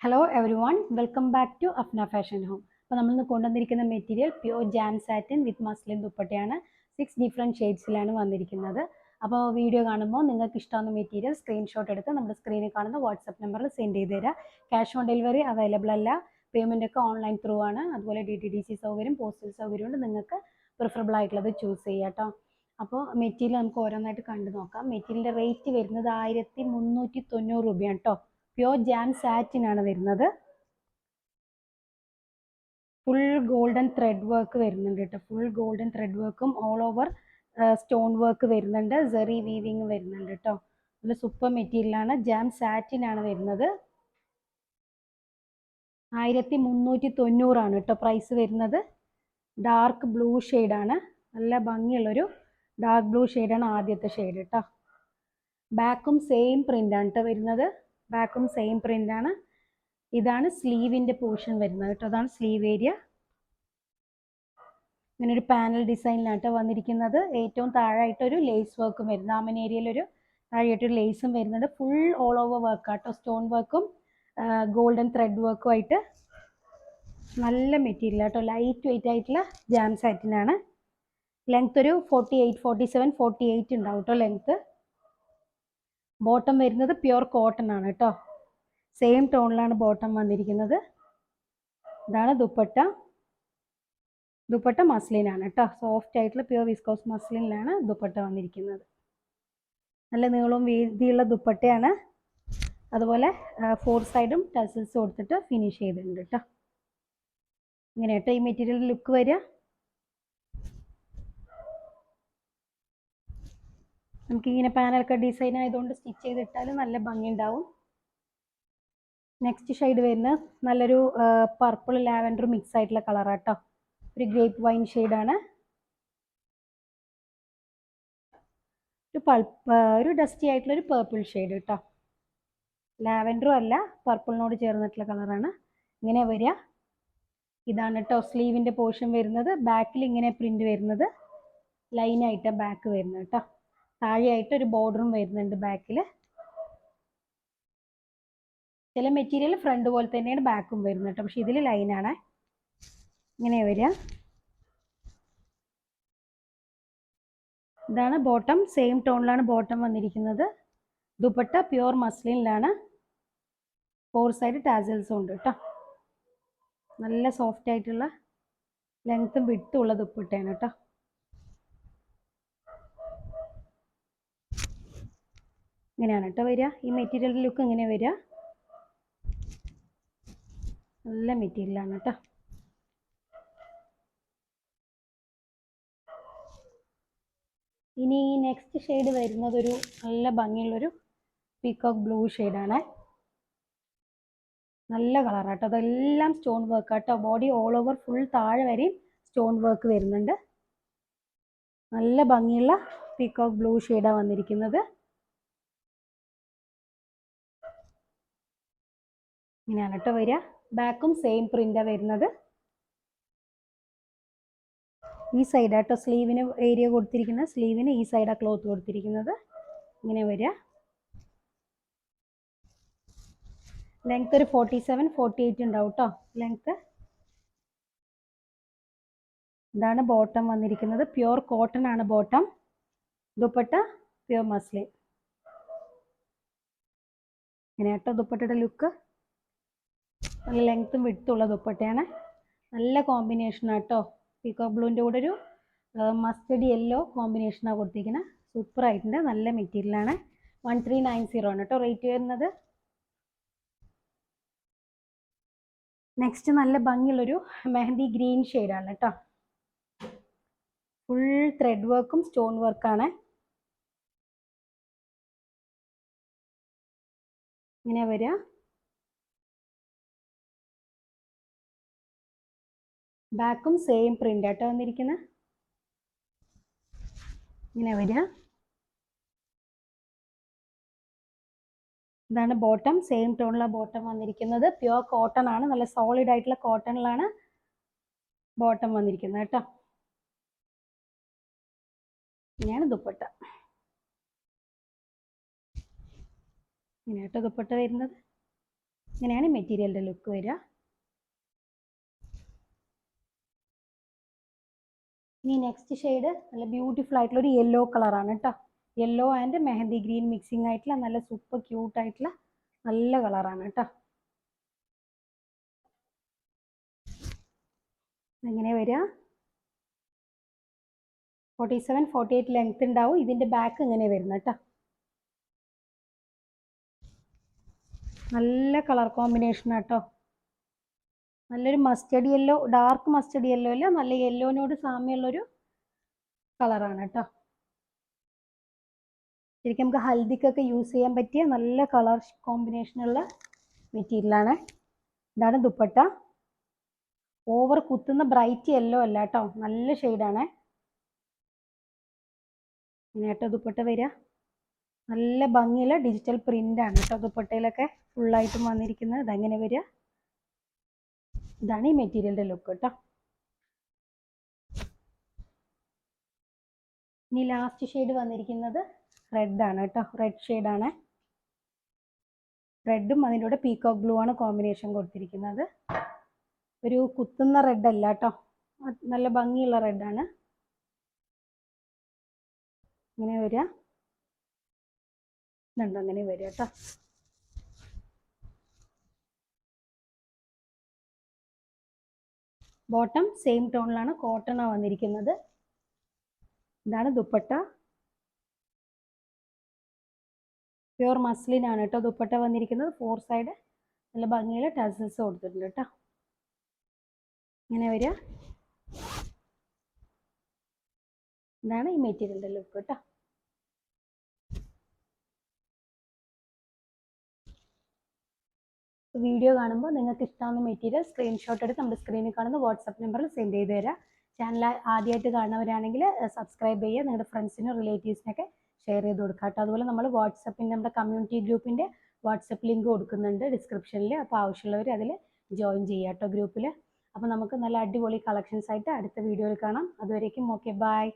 Hello everyone welcome back to Afna fashion home. അപ്പോൾ നമ്മൾ ഇന്ന് കൊണ്ടുവന്നിരിക്കുന്ന material pure jam satin with muslin ദുപ്പട്ടയാണ്. 6 ഡിഫറെൻറ്റ് ഷെയ്ഡ്സിലാണ് വന്നിരിക്കുന്നത്. അപ്പോൾ വീഡിയോ കാണുമ്പോൾ നിങ്ങൾക്ക് ഇഷ്ടമാകുന്ന മെറ്റീരിയൽ സ്ക്രീൻഷോട്ട് എടുത്ത് നമ്മുടെ സ്ക്രീനിൽ കാണുന്ന വാട്സപ്പ് നമ്പറിൽ സെൻഡ് ചെയ്ത് തരാം. ക്യാഷ് ഓൺ ഡെലിവറി അവൈലബിൾ അല്ല. പേയ്മെൻ്റ് ഒക്കെ ഓൺലൈൻ ത്രൂ ആണ്. അതുപോലെ DTDC സൗകര്യം, പോസ്റ്റൽ സൗകര്യമുണ്ട്. നിങ്ങൾക്ക് പ്രിഫറബിൾ ആയിട്ടുള്ളത് ചൂസ് ചെയ്യാം കേട്ടോ. അപ്പോൾ മെറ്റീരിയൽ നമുക്ക് ഓരോന്നായിട്ട് കണ്ടു നോക്കാം. മെറ്റീരിയലിൻ്റെ റേറ്റ് വരുന്നത് 1390 രൂപയാണ് കേട്ടോ. പ്യോർ ജാം സാറ്റിൻ ആണ് വരുന്നത്. ഫുൾ ഗോൾഡൻ ത്രെഡ് വർക്ക് വരുന്നുണ്ട് കേട്ടോ. ഫുൾ ഗോൾഡൻ ത്രെഡ് വർക്കും ഓൾ ഓവർ സ്റ്റോൺ വർക്ക് വരുന്നുണ്ട്. സെറി വീവിങ് വരുന്നുണ്ട് കേട്ടോ. നല്ല സൂപ്പർ മെറ്റീരിയലാണ്. ജാം സാറ്റിൻ ആണ് വരുന്നത്. 1390 കേട്ടോ പ്രൈസ് വരുന്നത്. ഡാർക്ക് ബ്ലൂ ഷെയ്ഡാണ്. നല്ല ഭംഗിയുള്ളൊരു ഡാർക്ക് ബ്ലൂ ഷെയ്ഡാണ് ആദ്യത്തെ ഷെയ്ഡ് കേട്ടോ. ബാക്കും സെയിം പ്രിൻ്റാണ് കേട്ടോ വരുന്നത്. ബാക്കും സെയിം പ്രിൻ്റാണ്. ഇതാണ് സ്ലീവിൻ്റെ പോർഷൻ വരുന്നത് കേട്ടോ. അതാണ് സ്ലീവ് ഏരിയ. ഇങ്ങനെ ഒരു പാനൽ ഡിസൈനിലാട്ടോ വന്നിരിക്കുന്നത്. ഏറ്റവും താഴായിട്ടൊരു ലേസ് വർക്കും വരുന്നത്. ആമൻ ഏരിയയിലൊരു താഴെയായിട്ടൊരു ലേസും വരുന്നുണ്ട്. ഫുൾ ഓൾ ഓവർ വർക്ക് ആട്ടോ. സ്റ്റോൺ വർക്കും ഗോൾഡൻ ത്രെഡ് വർക്കും ആയിട്ട് നല്ല മെറ്റീരിയൽ ആട്ടോ. ലൈറ്റ് വെയിറ്റ് ആയിട്ടുള്ള ജാം സാറ്റിനാണ്. ലെങ്ത് ഒരു 48, 47, 48 ഉണ്ടാവും കേട്ടോ ലെങ്ത്ത്. ബോട്ടം വരുന്നത് പ്യുർ കോട്ടൺ ആണ് കേട്ടോ. സെയിം ടോണിലാണ് ബോട്ടം വന്നിരിക്കുന്നത്. ഇതാണ് ദുപ്പട്ട. ദുപ്പട്ട മസ്ലിനാണ് കേട്ടോ. സോഫ്റ്റ് ആയിട്ടുള്ള പ്യുർ വിസ്കോസ് മസ്ലിനിലാണ് ദുപ്പട്ട വന്നിരിക്കുന്നത്. നല്ല നീളവും വീതിയുള്ള ദുപ്പട്ടയാണ്. അതുപോലെ 4 സൈഡും ടസൽസ് കൊടുത്തിട്ട് ഫിനിഷ് ചെയ്തിട്ടുണ്ട് കേട്ടോ. ഇങ്ങനെ കേട്ടോ ഈ മെറ്റീരിയൽ ലുക്ക് വരിക. നമുക്കിങ്ങനെ പാനലൊക്കെ ഡിസൈൻ ആയതുകൊണ്ട് സ്റ്റിച്ച് ചെയ്തിട്ടാൽ നല്ല ഭംഗി ഉണ്ടാവും. നെക്സ്റ്റ് ഷെയ്ഡ് വരുന്നത് നല്ലൊരു പർപ്പിൾ ലാവൻഡർ മിക്സ് ആയിട്ടുള്ള കളറാട്ടോ. ഒരു ഗ്രേപ്പ് വൈൻ ഷെയ്ഡാണ്. ഒരു ഡസ്റ്റി ആയിട്ടുള്ള ഒരു പേർപ്പിൾ ഷെയ്ഡ് കേട്ടോ. ലാവൻഡറും അല്ല, പർപ്പിളിനോട് ചേർന്നിട്ടുള്ള കളറാണ്. ഇങ്ങനെ വരിക. ഇതാണ് കേട്ടോ സ്ലീവിൻ്റെ പോർഷൻ വരുന്നത്. ബാക്കിൽ ഇങ്ങനെ പ്രിന്റ് വരുന്നത്. ലൈനായിട്ട് ബാക്ക് വരുന്നത് കേട്ടോ. താഴെയായിട്ട് ഒരു ബോർഡറും വരുന്നുണ്ട് ബാക്കിൽ. ചില മെറ്റീരിയൽ ഫ്രണ്ട് പോലെ തന്നെയാണ് ബാക്കും വരുന്നത് കേട്ടോ. പക്ഷെ ഇതിൽ ലൈനാണ്. ഇങ്ങനെ വരിക. ഇതാണ് ബോട്ടം. സെയിം ടോണിലാണ് ബോട്ടം വന്നിരിക്കുന്നത്. ദുപ്പട്ട പ്യുർ മസ്ലിനിലാണ്. 4 സൈഡ് ടാസൽസും ഉണ്ട് കേട്ടോ. നല്ല സോഫ്റ്റ് ആയിട്ടുള്ള ലെങ്ത്തും വിഡ്ത്തും ഉള്ള ദുപ്പട്ടയാണ് കേട്ടോ. ഇങ്ങനെയാണ് കേട്ടോ വരിക. ഈ മെറ്റീരിയലിൻ്റെ ലുക്ക് ഇങ്ങനെ വരിക. നല്ല മെറ്റീരിയലാണ് കേട്ടോ. ഇനി നെക്സ്റ്റ് ഷെയ്ഡ് വരുന്നത് ഒരു നല്ല ഭംഗിയുള്ളൊരു പീകോക്ക് ബ്ലൂ ഷെയ്ഡാണ്. നല്ല കളറാട്ടോ. അതെല്ലാം സ്റ്റോൺ വർക്ക് ആട്ടോ. ബോഡി ഓൾ ഓവർ ഫുൾ താഴെ വരെയും സ്റ്റോൺ വർക്ക് വരുന്നുണ്ട്. നല്ല ഭംഗിയുള്ള പീകോക്ക് ബ്ലൂ ഷെയ്ഡാണ് വന്നിരിക്കുന്നത്. ഇങ്ങനെയാണ് കേട്ടോ വരിക. ബാക്കും സെയിം പ്രിൻ്റാണ് വരുന്നത്. ഈ സൈഡാട്ടോ സ്ലീവിന് ഏരിയ കൊടുത്തിരിക്കുന്നത്. സ്ലീവിന് ഈ സൈഡാണ് ക്ലോത്ത് കൊടുത്തിരിക്കുന്നത്. ഇങ്ങനെ വരിക. ലെങ്ത് ഒരു 47, 48 ഉണ്ടാവും കേട്ടോ ലെങ്ത്ത്. ഇതാണ് ബോട്ടം വന്നിരിക്കുന്നത്. പ്യുർ കോട്ടൺ ആണ് ബോട്ടം. Dupatta pure muslin. ഇങ്ങനെ കേട്ടോ ദുപ്പട്ടയുടെ ലുക്ക്. നല്ല ലെങ്ത്തും വിഡ്ത്തുള്ള ദുപ്പട്ടയാണ്. നല്ല കോമ്പിനേഷനാണ് കേട്ടോ. പീകോക്ക് ബ്ലൂവിൻ്റെ കൂടെ ഒരു മസ്റ്റർഡ് യെല്ലോ കോമ്പിനേഷനാണ് കൊടുത്തിരിക്കുന്നത്. സൂപ്പർ ആയിട്ടുണ്ട്. നല്ല മെറ്റീരിയലാണ്. 1390 ആണ് കേട്ടോ റേറ്റ് വരുന്നത്. നെക്സ്റ്റ് നല്ല ഭംഗിയുള്ളൊരു മെഹന്തി ഗ്രീൻ ഷെയ്ഡാണ് കേട്ടോ. ഫുൾ ത്രെഡ് വർക്കും സ്റ്റോൺ വർക്കാണ്. ഇങ്ങനെ വരിക. ബാക്കും സെയിം പ്രിന്റ് ആട്ടോ വന്നിരിക്കുന്നത്. ഇങ്ങനെ വരിക. ഇതാണ് ബോട്ടം. സെയിം ടോണിലുള്ള ബോട്ടം വന്നിരിക്കുന്നത്. പ്യുർ കോട്ടൺ ആണ്. നല്ല സോളിഡ് ആയിട്ടുള്ള കോട്ടണിലാണ് ബോട്ടം വന്നിരിക്കുന്നത് കേട്ടോ. ഇങ്ങനെയാണ് ദുപ്പട്ട. ഇങ്ങനെ കേട്ടോ ദുപ്പട്ട വരുന്നത്. ഇങ്ങനെയാണ് മെറ്റീരിയലിൻ്റെ ലുക്ക് വരിക. ഇനി നെക്സ്റ്റ് ഷെയ്ഡ് നല്ല ബ്യൂട്ടിഫുൾ ആയിട്ടുള്ള ഒരു യെല്ലോ കളറാണ് കേട്ടോ. Yellow and mehndi green mixing ആയിട്ടുള്ള നല്ല സൂപ്പർ ക്യൂട്ട് ആയിട്ടുള്ള നല്ല കളറാണ് കേട്ടോ. എങ്ങനെ വരിക? 47-48 ലെങ്ത് ഉണ്ടാവും. ഇതിൻ്റെ ബാക്ക് ഇങ്ങനെ വരുന്നത് കേട്ടോ. നല്ല കളർ കോമ്പിനേഷൻ ആട്ടോ. നല്ലൊരു mustard yellow, dark mustard yellow അല്ല, നല്ല യെല്ലോനോട് സാമ്യമുള്ളൊരു കളറാണ് കേട്ടോ. ശരിക്കും നമുക്ക് ഹൽദിക്കൊക്കെ യൂസ് ചെയ്യാൻ പറ്റിയ നല്ല കളർ കോമ്പിനേഷനുള്ള മെറ്റീരിയലാണ്. ഇതാണ് ദുപ്പട്ട. ഓവർ കുത്തുന്ന ബ്രൈറ്റ് യെല്ലോ അല്ല കേട്ടോ, നല്ല ഷെയ്ഡാണ്. ഇങ്ങനെ കേട്ടോ ദുപ്പട്ട വരിക. നല്ല ഭംഗിയുള്ള ഡിജിറ്റൽ പ്രിന്റ് ആണ് കേട്ടോ ദുപ്പട്ടയിലൊക്കെ ഫുള്ളായിട്ടും വന്നിരിക്കുന്നത്. ഇതങ്ങനെ വരിക. ഇതാണ് ഈ മെറ്റീരിയലിന്റെ ലുക്ക് കേട്ടോ. ഇനി ലാസ്റ്റ് ഷെയ്ഡ് വന്നിരിക്കുന്നത് റെഡ് ആണ് കേട്ടോ. റെഡ് ഷെയ്ഡാണ്. റെഡും അതിൻ്റെ കൂടെ പീകോക്ക് ബ്ലൂ ആണ് കോമ്പിനേഷൻ കൊടുത്തിരിക്കുന്നത്. ഒരു കുത്തുന്ന റെഡ് അല്ല കേട്ടോ, നല്ല ഭംഗിയുള്ള റെഡാണ്. ഇങ്ങനെ വരിക. ഇതുണ്ടോ അങ്ങനെ വരിക കേട്ടോ. ബോട്ടം സെയിം ടോണിലാണ്, കോട്ടണാണ് വന്നിരിക്കുന്നത്. ഇതാണ് ദുപ്പട്ട. പ്യുവർ മസ്ലിനാണ് കേട്ടോ ദുപ്പട്ട വന്നിരിക്കുന്നത്. 4 സൈഡ് നല്ല ഭംഗിയിൽ ടസൽസ് കൊടുത്തിട്ടുണ്ട് കേട്ടോ. ഇങ്ങനെ വരിക. ഇതാണ് ഈ മെറ്റീരിയലിൻ്റെ ലുക്ക് കേട്ടോ. വീഡിയോ കാണുമ്പോൾ നിങ്ങൾക്ക് ഇഷ്ടമാകുന്ന മെറ്റീരിയൽ സ്ക്രീൻഷോട്ട് എടുത്ത് നമ്മുടെ സ്ക്രീനിൽ കാണുന്ന വാട്സപ്പ് നമ്പറിൽ സെൻഡ് ചെയ്ത് തരാം. ചാനൽ ആദ്യമായിട്ട് കാണുന്നവരാണെങ്കിൽ സബ്സ്ക്രൈബ് ചെയ്യുക. നിങ്ങളുടെ ഫ്രണ്ട്സിനും റിലേറ്റീവ്സിനൊക്കെ ഷെയർ ചെയ്ത് കൊടുക്കുക കേട്ടോ. അതുപോലെ നമ്മൾ വാട്സപ്പിൻ്റെ നമ്മുടെ കമ്മ്യൂണിറ്റി ഗ്രൂപ്പിൻ്റെ വാട്സപ്പ് ലിങ്ക് കൊടുക്കുന്നുണ്ട് ഡിസ്ക്രിപ്ഷനിൽ. അപ്പോൾ ആവശ്യമുള്ളവർ അതിൽ ജോയിൻ ചെയ്യുക കേട്ടോ ഗ്രൂപ്പിൽ. അപ്പോൾ നമുക്ക് നല്ല അടിപൊളി കളക്ഷൻസ് ആയിട്ട് അടുത്ത വീഡിയോയിൽ കാണാം. അതുവരേക്കും ഓക്കെ, ബൈ.